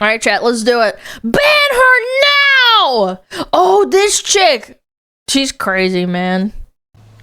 Alright, chat, let's do it. Ban her now! Oh, this chick! She's crazy, man.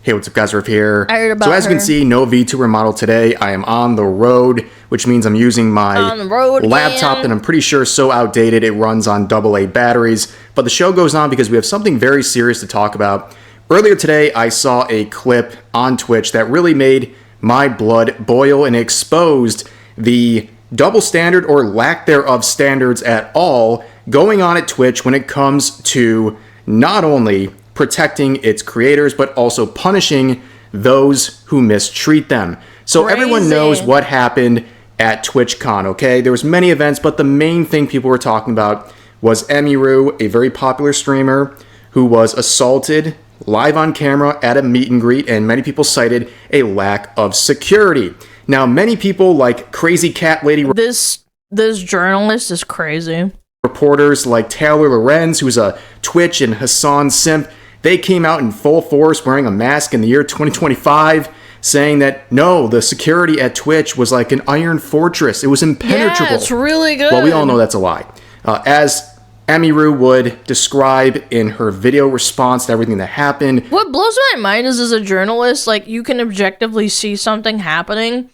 Hey, what's up, guys? Riff here. I heard about So as you can see, no VTuber model today. I am on the road, which means I'm using my laptop that I'm pretty sure is so outdated it runs on AA batteries. But the show goes on because we have something very serious to talk about. Earlier today, I saw a clip on Twitch that really made my blood boil and exposed the double standard or lack thereof standards at all going on at Twitch when it comes to not only protecting its creators, but also punishing those who mistreat them. So everyone knows what happened at TwitchCon, okay? There was many events, but the main thing people were talking about was Emiru, a very popular streamer who was assaulted live on camera at a meet and greet, and many people cited a lack of security. Now, many people like Crazy Cat Lady... This journalist is crazy. Reporters like Taylor Lorenz, who's a Twitch and Hassan simp, they came out in full force wearing a mask in the year 2025, saying that, no, the security at Twitch was like an iron fortress. It was impenetrable. Yeah, it's really good. Well, we all know that's a lie. As Emiru would describe in her video response to everything that happened. What blows my mind is, as a journalist, like, you can objectively see something happening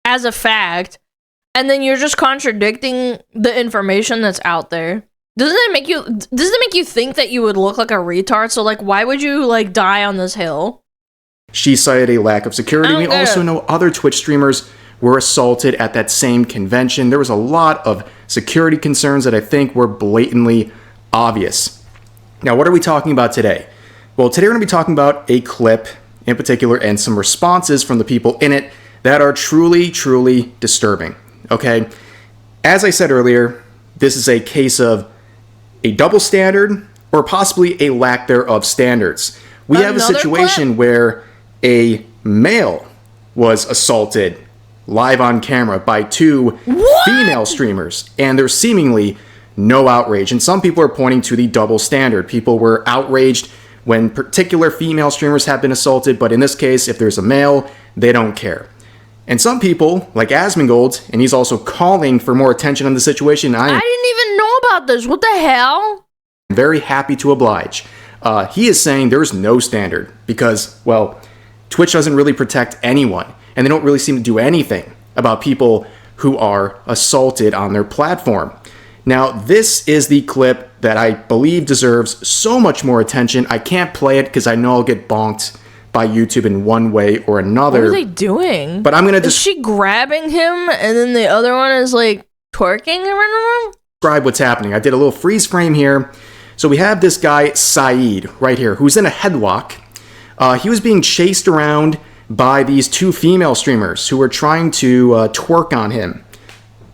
as a fact, and then you're just contradicting the information that's out there. Doesn't it make you think that you would look like a retard? So, like, why would you, like, die on this hill? She cited a lack of security. We also know other Twitch streamers were assaulted at that same convention. There was a lot of security concerns that I think were blatantly obvious. Now, what are we talking about today? Well, today we're going to be talking about a clip in particular and some responses from the people in it that are truly, truly disturbing, okay? As I said earlier, this is a case of a double standard or possibly a lack thereof standards. We have a situation where a male was assaulted live on camera by two female streamers, and there's seemingly no outrage. And some people are pointing to the double standard. People were outraged when particular female streamers have been assaulted, but in this case, if there's a male, they don't care. And some people, like Asmongold, and he's also calling for more attention on the situation. I didn't even know about this. What the hell? I'm very happy to oblige. He is saying there's no standard because, well, Twitch doesn't really protect anyone, and they don't really seem to do anything about people who are assaulted on their platform. Now, this is the clip that I believe deserves so much more attention. I can't play it because I know I'll get bonked by YouTube in one way or another. What are they doing? But I'm gonna Is she grabbing him and then the other one is like twerking around him? Describe what's happening. I did a little freeze frame here. So we have this guy, Saeed, right here, who's in a headlock. He was being chased around by these two female streamers who were trying to twerk on him.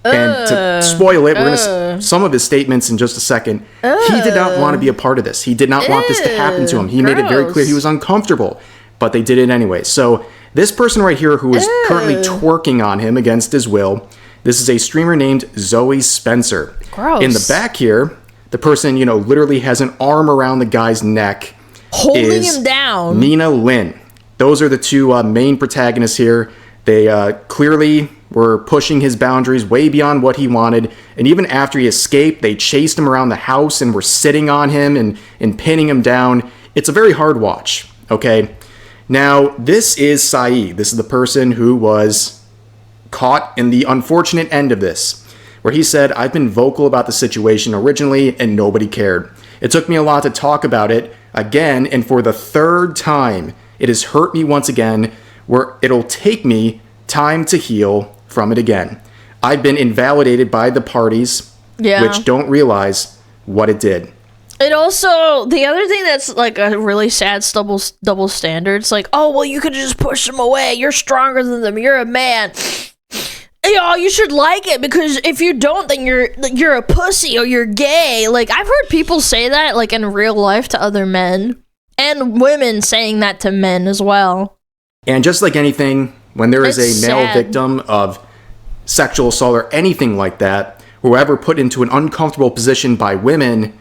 And to spoil it, we're gonna some of his statements in just a second. He did not want to be a part of this. He did not want this to happen to him. He made it very clear he was uncomfortable, but they did it anyway. So this person right here who is currently twerking on him against his will, this is a streamer named Zoe Spencer. Gross. In the back here, the person, you know, literally has an arm around the guy's neck, holding him down. Nina Lynn. Those are the two main protagonists here. They clearly were pushing his boundaries way beyond what he wanted. And even after he escaped, they chased him around the house and were sitting on him and pinning him down. It's a very hard watch, okay? Now, this is Saeed. This is the person who was caught in the unfortunate end of this, where he said, I've been vocal about the situation originally and nobody cared. It took me a lot to talk about it again, and for the third time, it has hurt me once again, where it'll take me time to heal from it again. I've been invalidated by the parties, which don't realize what it did. It also, the other thing that's like a really sad double standard, it's like, oh, well, you could just push them away. You're stronger than them. You're a man. Oh, you should like it because if you don't, then you're a pussy or you're gay. Like, I've heard people say that, like, in real life to other men, and women saying that to men as well. And just like anything, when there is a male victim of sexual assault or anything like that, whoever put into an uncomfortable position by women,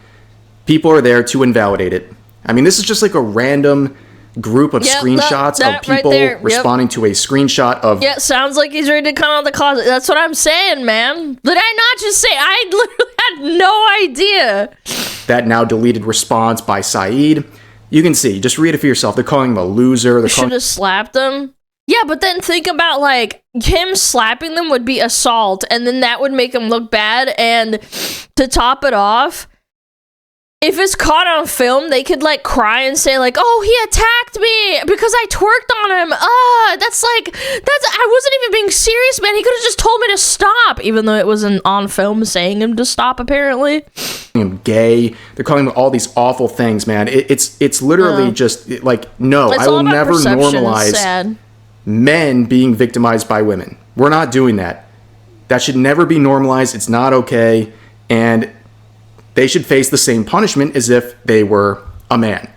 people are there to invalidate it. I mean, this is just like a random group of screenshots of people right responding to a screenshot of... Yeah, sounds like he's ready to come out of the closet. That's what I'm saying, man. Did I not just say? I literally had no idea. That now deleted response by Saeed. You can see, just read it for yourself. They're calling him a loser. They should have slapped him. Yeah, but then think about, like, him slapping them would be assault, and then that would make him look bad, and to top it off, if it's caught on film, they could, like, cry and say, like, oh, he attacked me because I twerked on him. I wasn't even being serious, man. He could have just told me to stop, even though it wasn't on film saying him to stop, apparently. Him gay. They're calling him all these awful things, man. It's literally just, like, no, I will never normalize men being victimized by women. We're not doing that. That should never be normalized. It's not okay. And they should face the same punishment as if they were a man.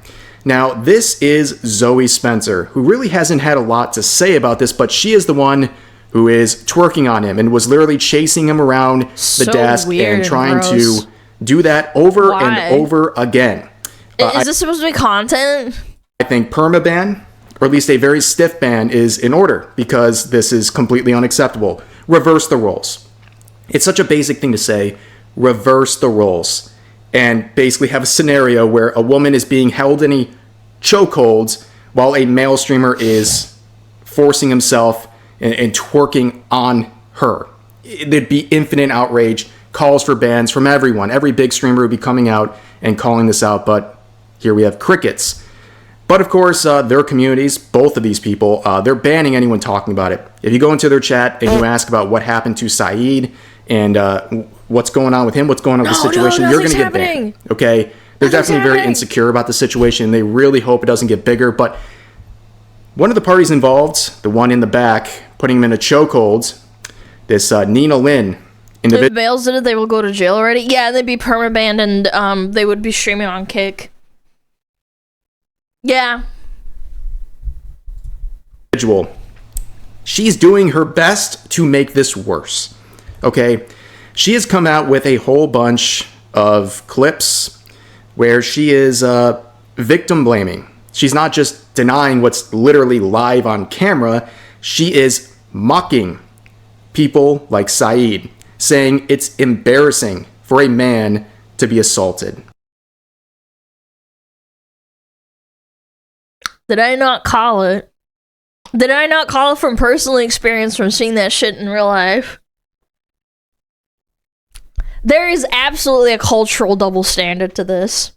Now, this is Zoe Spencer, who really hasn't had a lot to say about this, but she is the one who is twerking on him and was literally chasing him around the desk and trying to do that over and over again. Is this supposed to be content? I think permaban, or at least a very stiff ban, is in order because this is completely unacceptable. Reverse the roles. It's such a basic thing to say. Reverse the roles and basically have a scenario where a woman is being held in a chokehold while a male streamer is forcing himself and twerking on her. There'd be infinite outrage, calls for bans from everyone. Every big streamer would be coming out and calling this out, but here we have crickets. But of course, their communities, both of these people, they're banning anyone talking about it. If you go into their chat and you ask about what happened to Saeed and what's going on with him, what's going on with the situation, you're going to get banned. Okay? They're definitely very insecure about the situation. They really hope it doesn't get bigger. But one of the parties involved, the one in the back, putting him in a chokehold, this Nina Lynn individual. If Bales did it, they will go to jail already. Yeah, they'd be permabanned and they would be streaming on Kick. Yeah. She's doing her best to make this worse. Okay? She has come out with a whole bunch of clips where she is victim blaming. She's not just denying what's literally live on camera. She is mocking people like Saeed, saying it's embarrassing for a man to be assaulted. Did I not call it? Did I not call it from personal experience from seeing that shit in real life? There is absolutely a cultural double standard to this.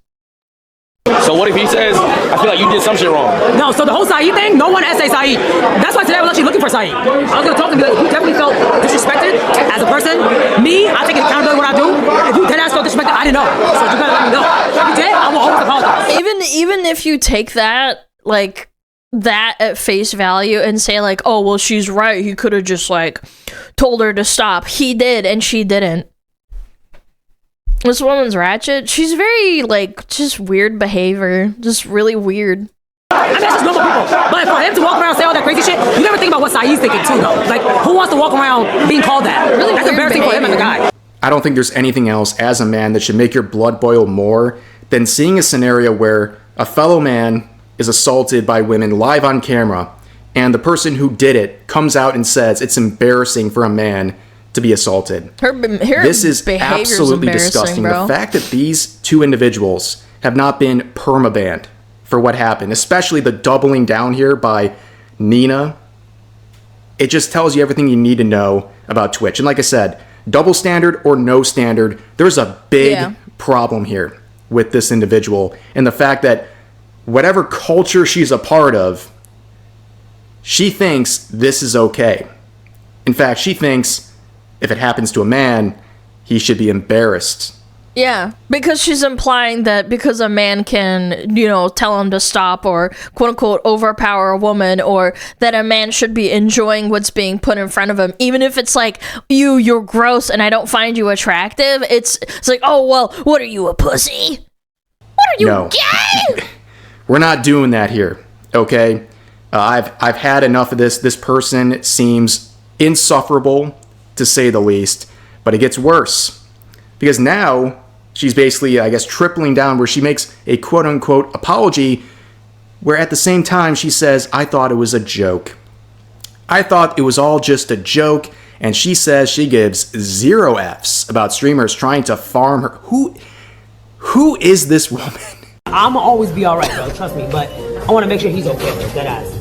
So what if he says, I feel like you did some shit wrong? No, so the whole Saeed thing, no one essay Saeed. That's why today I was actually looking for Saeed. I was going to talk to him because you definitely felt disrespected as a person. Me, I take accountability what I do. If you dead ass felt disrespected, I didn't know. So you gotta let me know. If you did, I will always apologize. Even if you take that, like, that at face value and say, like, oh, well, she's right. He could have just, like, told her to stop. He did, and she didn't. This woman's ratchet. She's very, like, just weird behavior. Just really weird. I mean, that's just normal people. But for him to walk around and say all that crazy shit, you never think about what Saeed's thinking, too, though. Like, who wants to walk around being called that? Really, that's embarrassing for him as a guy. I don't think there's anything else as a man that should make your blood boil more than seeing a scenario where a fellow man is assaulted by women live on camera, and the person who did it comes out and says it's embarrassing for a man to be assaulted. This is absolutely disgusting. Bro. The fact that these two individuals have not been permabanned for what happened, especially the doubling down here by Nina, it just tells you everything you need to know about Twitch. And like I said, double standard or no standard, there's a big problem here with this individual. And the fact that whatever culture she's a part of, she thinks this is okay. In fact, she thinks if it happens to a man, he should be embarrassed. Yeah, because she's implying that because a man can, you know, tell him to stop or quote-unquote overpower a woman, or that a man should be enjoying what's being put in front of him, even if it's like, you're gross and I don't find you attractive. It's like, oh, well, what are you, a pussy? What are you, gay? We're not doing that here, okay? I've had enough of this. This person seems insufferable, to say the least, but it gets worse because now she's basically, I guess, tripling down where she makes a quote-unquote apology where at the same time she says, I thought it was a joke. I thought it was all just a joke, and she says she gives 0 Fs about streamers trying to farm her. Who is this woman? I'ma always be alright, bro, trust me, but I wanna make sure he's okay with that ass.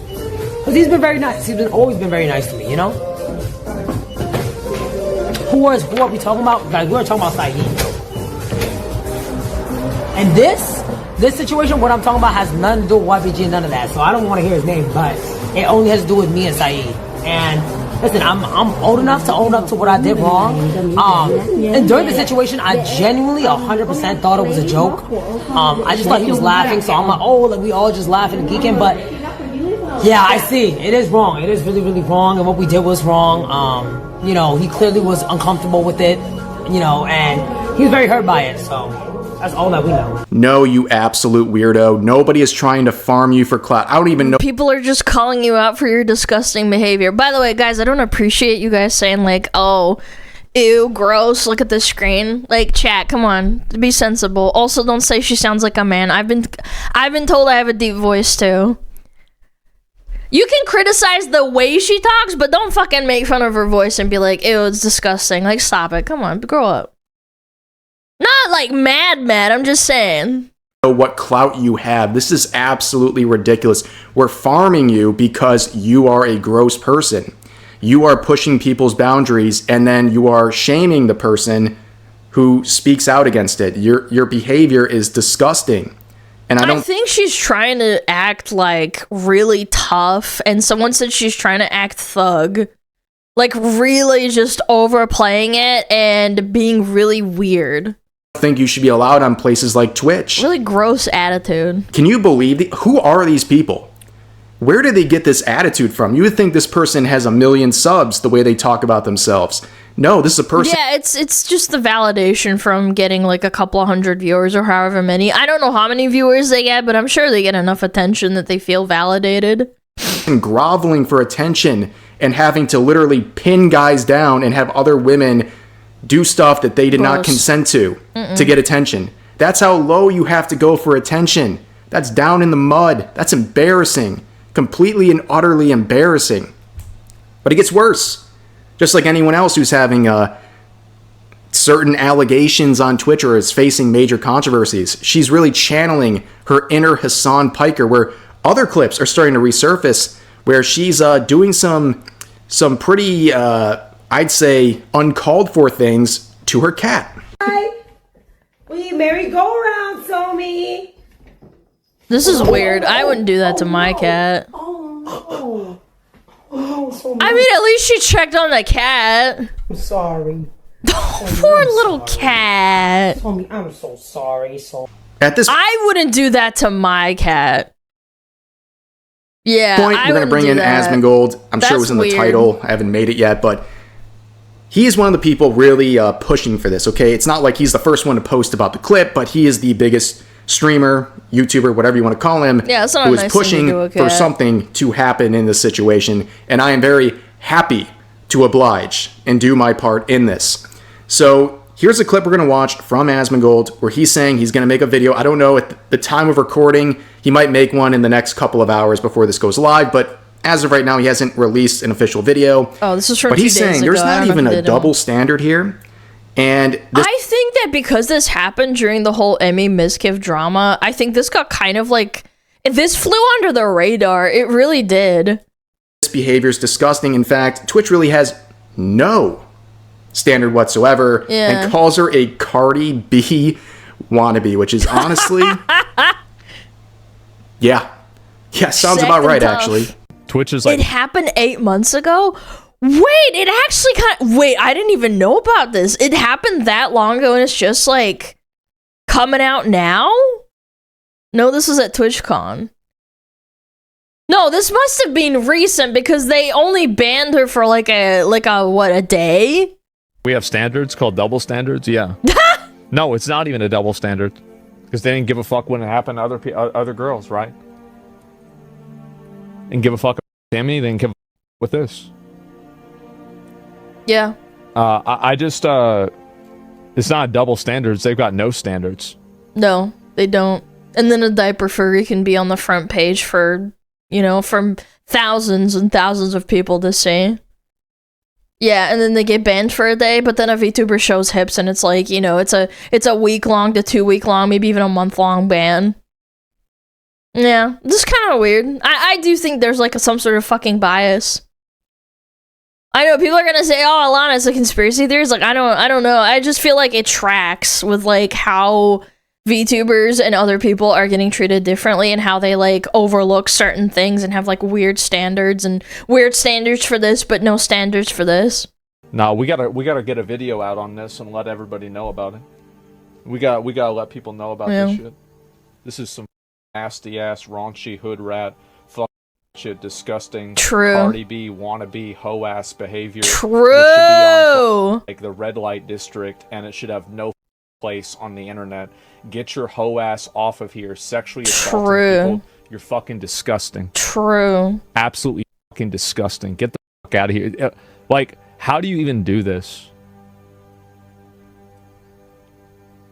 Cause he's been very nice, always been very nice to me, you know? Who are we talking about? Guys, we're talking about Saeed. And this situation, what I'm talking about has nothing to do with YPG and none of that, so I don't wanna hear his name, but it only has to do with me and Saeed. And listen, I'm old enough to own up to what I did wrong. And during the situation, I genuinely 100% thought it was a joke. I just thought he was laughing, so I'm like, oh, like we all just laughing and geeking. But yeah, I see. It is wrong. It is really, really wrong, and what we did was wrong. You know, he clearly was uncomfortable with it, you know, and he was very hurt by it, so that's all that we know. No, you absolute weirdo. Nobody is trying to farm you for clout. I don't even know. People are just calling you out for your disgusting behavior. By the way, guys, I don't appreciate you guys saying like, oh, ew, gross, look at the screen. Like, chat, come on, be sensible. Also, don't say she sounds like a man. I've been told I have a deep voice too. You can criticize the way she talks, but don't fucking make fun of her voice and be like, ew, it's disgusting. Like, stop it. Come on, grow up. Not like mad, I'm just saying. What clout you have. This is absolutely ridiculous. We're farming you because you are a gross person. You are pushing people's boundaries, and then you are shaming the person who speaks out against it. Your behavior is disgusting. And I think she's trying to act like really tough, and someone said she's trying to act thug. Like really just overplaying it and being really weird. I think you should be allowed on places like Twitch. Really gross attitude. Can you believe who are these people? Where did they get this attitude from? You would think this person has 1 million subs the way they talk about themselves. No, this is a person. Yeah, it's just the validation from getting like a couple of 100 viewers or however many. I don't know how many viewers they get, but I'm sure they get enough attention that they feel validated. And groveling for attention and having to literally pin guys down and have other women do stuff that they did not consent to get attention. That's how low you have to go for attention. That's down in the mud. That's embarrassing. Completely and utterly embarrassing. But it gets worse. Just like anyone else who's having certain allegations on Twitch or is facing major controversies. She's really channeling her inner Hassan Piker, where other clips are starting to resurface where she's doing some pretty, I'd say, uncalled for things to her cat. Hi. We merry-go-round, Somi. This is weird. I wouldn't do that to my cat. I mean, at least she checked on the cat. I'm sorry. Poor little cat. Somi, I'm so sorry. I wouldn't do that to my cat. Yeah, point, we're going to bring in Asmongold. I'm sure it was in the title. I haven't made it yet, but he is one of the people really pushing for this, okay? It's not like he's the first one to post about the clip, but he is the biggest streamer, YouTuber, whatever you want to call him, yeah, who is pushing for something to happen in this situation. And I am very happy to oblige and do my part in this. So here's a clip we're going to watch from Asmongold where he's saying he's going to make a video. I don't know at the time of recording. He might make one in the next couple of hours before this goes live, but as of right now, he hasn't released an official video. Oh, this is from 2 days ago. But he's saying there's not even a double standard here. And I think that because this happened during the whole Emmy Mizkif drama, I think this got kind of like, this flew under the radar. It really did. This behavior is disgusting. In fact, Twitch really has no standard whatsoever and calls her a Cardi B wannabe, which is honestly, yeah, sounds about right, actually. Twitch is like, it happened 8 months ago. Wait, it actually wait, I didn't even know about this. It happened that long ago and it's just like coming out now? No, this was at TwitchCon. No, this must have been recent because they only banned her for like a day? we have standards called double standards. Yeah. No, it's not even a double standard because they didn't give a fuck when it happened to other girls, right? And give a fuck about Tammy, they didn't give a fuck with this. Yeah. I just it's not double standards. They've got no standards. No, they don't. And then a diaper furry can be on the front page for, you know, from thousands and thousands of people to see. Yeah, and then they get banned for a day, but then a VTuber shows hips and it's like, you know, it's a week-long to 2-week-long, maybe even a month-long ban. Yeah, this is kind of weird. I do think there's like some sort of fucking bias. I know people are gonna say, "Oh, Alana, it's a conspiracy theory." Like, I don't know. I just feel like it tracks with like how VTubers and other people are getting treated differently and how they like overlook certain things and have like weird standards for this, but no standards for this. No, we gotta get a video out on this and let everybody know about it. We gotta let people know about this shit. This is some nasty ass raunchy hood rat fuck shit, disgusting Cardi B wannabe hoe ass behavior. True. It should be on, like, the red light district, and it should have no place on the internet. Get your hoe ass off of here, sexually assaulting people. You're fucking disgusting. True. Absolutely fucking disgusting. Get the fuck out of here. Like, how do you even do this?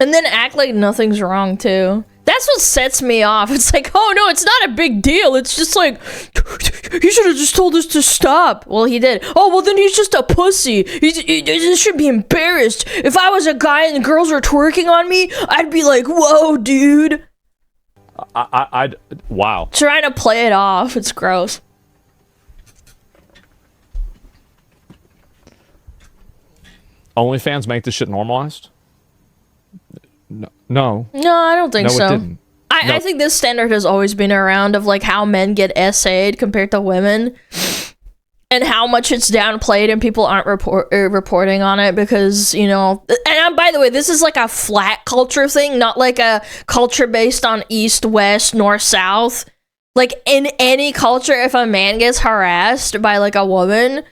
And then act like nothing's wrong too. That's what sets me off. It's like, oh no, it's not a big deal. It's just like, he should have just told us to stop. Well, he did. Oh, well then he's just a pussy. He should be embarrassed. If I was a guy and the girls were twerking on me, I'd be like, whoa, dude. Wow. Trying to play it off. It's gross. OnlyFans make this shit normalized? No. No, I don't think so. It didn't. I think this standard has always been around of like how men get essayed compared to women, and how much it's downplayed and people aren't reporting on it because, you know, and by the way, this is like a flat culture thing, not like a culture based on east, west, north, south. Like in any culture, if a man gets harassed by like a woman,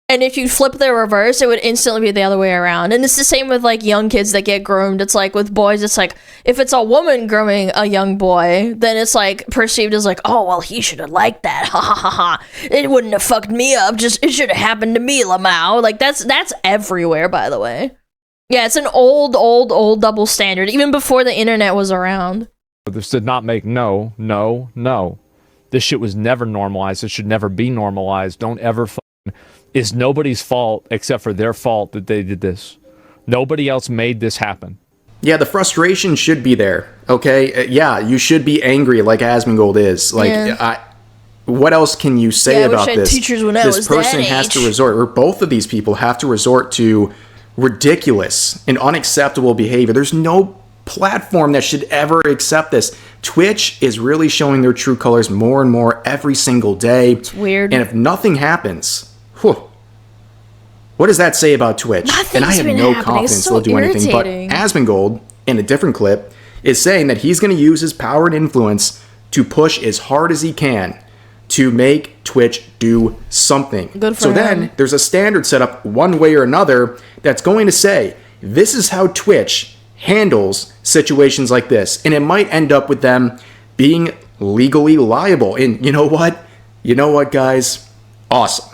and if you flip the reverse, it would instantly be the other way around. And it's the same with like young kids that get groomed. It's like with boys, it's like if it's a woman grooming a young boy, then it's like perceived as like, oh, well, he should have liked that. Ha ha ha ha. It wouldn't have fucked me up. Just it should have happened to me, Lamau. Like that's everywhere, by the way. Yeah, it's an old double standard, even before the internet was around. This did not make no. This shit was never normalized. It should never be normalized. Don't ever It's nobody's fault except for their fault that they did this. Nobody else made this happen. Yeah, the frustration should be there, okay? Yeah, you should be angry like Asmongold is. Like, what else can you say about this? Teachers when I this was person that has age. to resort, or both of these people have to resort to ridiculous and unacceptable behavior. There's no platform that should ever accept this. Twitch is really showing their true colors more and more every single day. It's weird. And if nothing happens, what does that say about Twitch? And I have no confidence they'll do anything. But Asmongold, in a different clip, is saying that he's going to use his power and influence to push as hard as he can to make Twitch do something. Good for so him. then there's a standard set up one way or another that's going to say, this is how Twitch handles situations like this. And it might end up with them being legally liable. And you know what? You know what, guys? Awesome.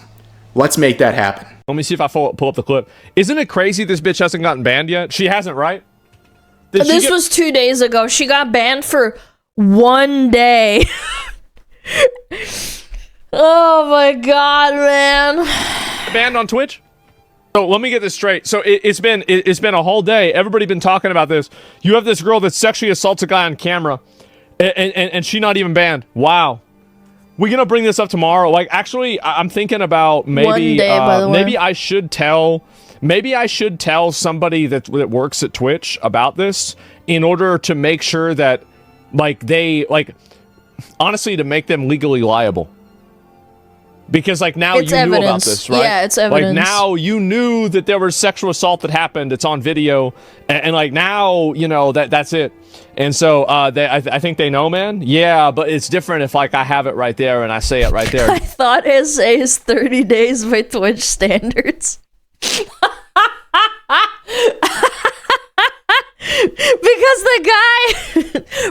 Let's make that happen. Let me see if I pull up the clip. Isn't it crazy this bitch hasn't gotten banned yet? She hasn't, right? This was 2 days ago. She got banned for 1 day. Oh my god, man. Banned on Twitch? So let me get this straight. So it's been a whole day. Everybody been talking about this. You have this girl that sexually assaults a guy on camera, and she not even banned. Wow. We're gonna bring this up tomorrow. Like, actually, I'm thinking about maybe 1 day, by the way. maybe I should tell somebody that works at Twitch about this in order to make sure that honestly, to make them legally liable. Because now it's you evidence. knew about this, right? Yeah, it's evidence. Like now you knew that there was sexual assault that happened. It's on video, and like now you know that's it. And so I think they know, man. Yeah, but it's different if like I have it right there and I say it right there. I thought SA is 30 days by Twitch standards. Because the guy,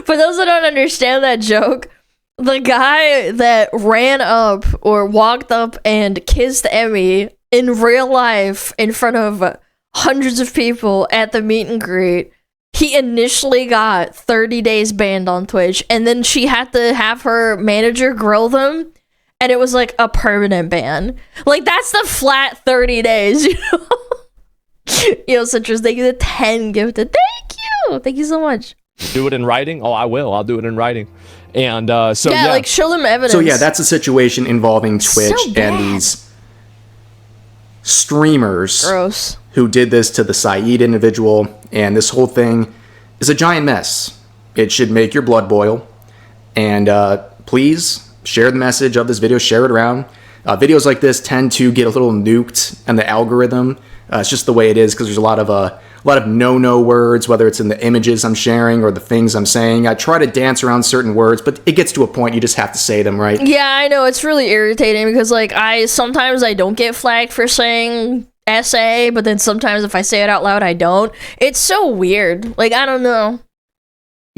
for those that don't understand that joke, the guy that ran up or walked up and kissed Emmy in real life in front of hundreds of people at the meet and greet, he initially got 30 days banned on Twitch, and then she had to have her manager grill them, and it was like a permanent ban. Like, that's the flat 30 days, you know? Yo, Citrus, thank you the 10 gifted. Thank you so much. Do it in writing? Oh, I will. I'll do it in writing. And so yeah, like, show them evidence. So yeah, that's a situation involving Twitch and these streamers who did this to the Saeed individual, and this whole thing is a giant mess. It should make your blood boil. And please share the message of this video, share it around. Videos like this tend to get a little nuked in the algorithm. It's just the way it is, because there's a lot of no-no words, whether it's in the images I'm sharing or the things I'm saying. I try to dance around certain words, but it gets to a point you just have to say them, right? Yeah, I know. It's really irritating because, like, sometimes I don't get flagged for saying SA, but then sometimes if I say it out loud, I don't. It's so weird. Like, I don't know.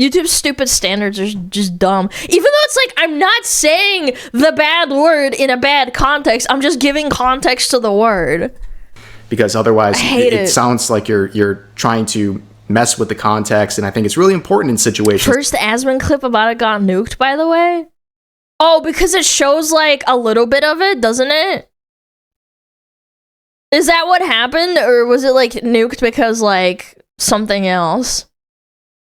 YouTube's stupid standards are just dumb. Even though it's like, I'm not saying the bad word in a bad context. I'm just giving context to the word. Because otherwise it sounds like you're trying to mess with the context, and I think it's really important in situations. First Asmongold clip about it got nuked, by the way. Oh, because it shows like a little bit of it, doesn't it? Is that what happened, or was it like nuked because like something else?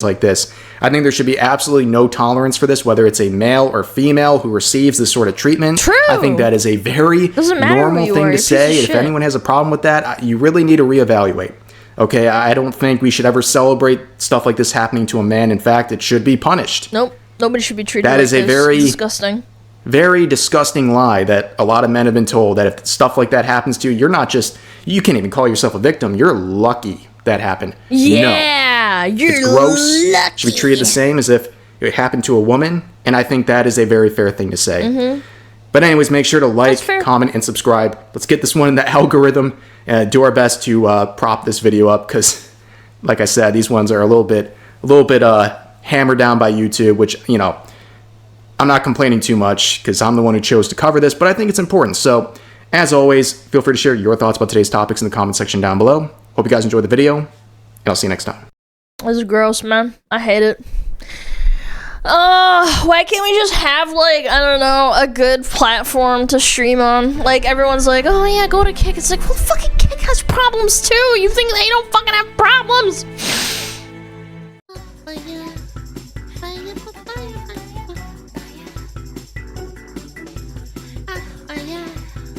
Like this. I think there should be absolutely no tolerance for this, whether it's a male or female who receives this sort of treatment. True. I think that is a very normal thing to say. If anyone has a problem with that, you really need to reevaluate. Okay, I don't think we should ever celebrate stuff like this happening to a man. In fact, it should be punished. Nope, nobody should be treated that like is a this. very Disgusting. Very disgusting lie that a lot of men have been told, that if stuff like that happens to you, you're not just, you can't even call yourself a victim. You're lucky that happened. Yeah, you're it's gross. lucky. Should be treated the same as if it happened to a woman, and I think that is a very fair thing to say. But anyways, make sure to like, comment, and subscribe. Let's get this one in the algorithm and do our best to prop this video up, because, like I said, these ones are a little bit hammered down by YouTube, which, you know, I'm not complaining too much because I'm the one who chose to cover this, but I think it's important. So, as always, feel free to share your thoughts about today's topics in the comment section down below. Hope you guys enjoyed the video, and I'll see you next time. This is gross, man. I hate it. Why can't we just have, like, I don't know, a good platform to stream on? Like, everyone's like, oh yeah, go to Kick. It's like, well, fucking Kick has problems too. You think they don't fucking have problems?